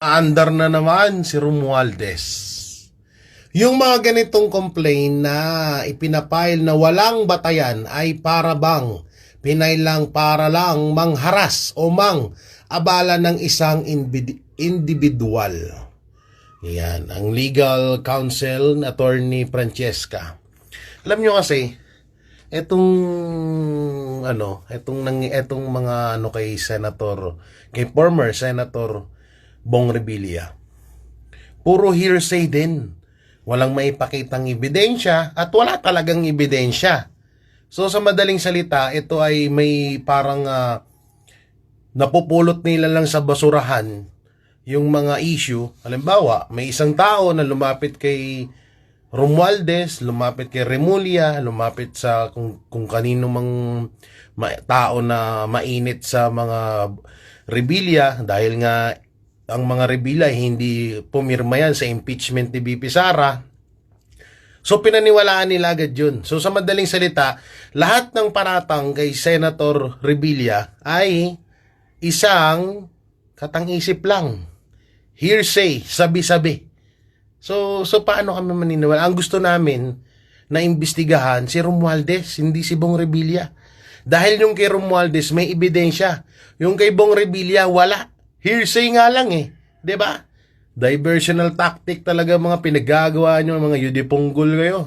Andar na naman si Romualdez. Yung mga ganitong complaint na ipinapile na walang batayan ay para bang pinailang para lang mangharas o abala ng isang individual. Yan, ang legal counsel na Attorney Francesca. Alam nyo kasi, etong mga kay former Senator Bong Revilla, puro hearsay din. Walang maipakitang ebidensya at wala talagang ebidensya. So sa madaling salita, ito ay may parang napupulot nila lang sa basurahan yung mga issue. Halimbawa, may isang tao na lumapit kay Romualdez, lumapit kay Remulla, lumapit sa kung kanino mang tao na mainit sa mga Revilla dahil nga ang mga Revilla hindi pumirma yan sa impeachment ni BP Sara. So pinaniwalaan nila agad yun. So sa madaling salita, lahat ng paratang kay Senator Revilla ay isang katang-isip lang. Hearsay, sabi-sabi. So paano kami maniniwala? Ang gusto namin na imbestigahan si Romualdez, hindi si Bong Revilla. Dahil yung kay Romualdez may ebidensya. Yung kay Bong Revilla wala. Hearsay nga lang eh. 'Di ba? Diversional tactic talaga mga pinagagawa nyo, mga yudipunggol kayo.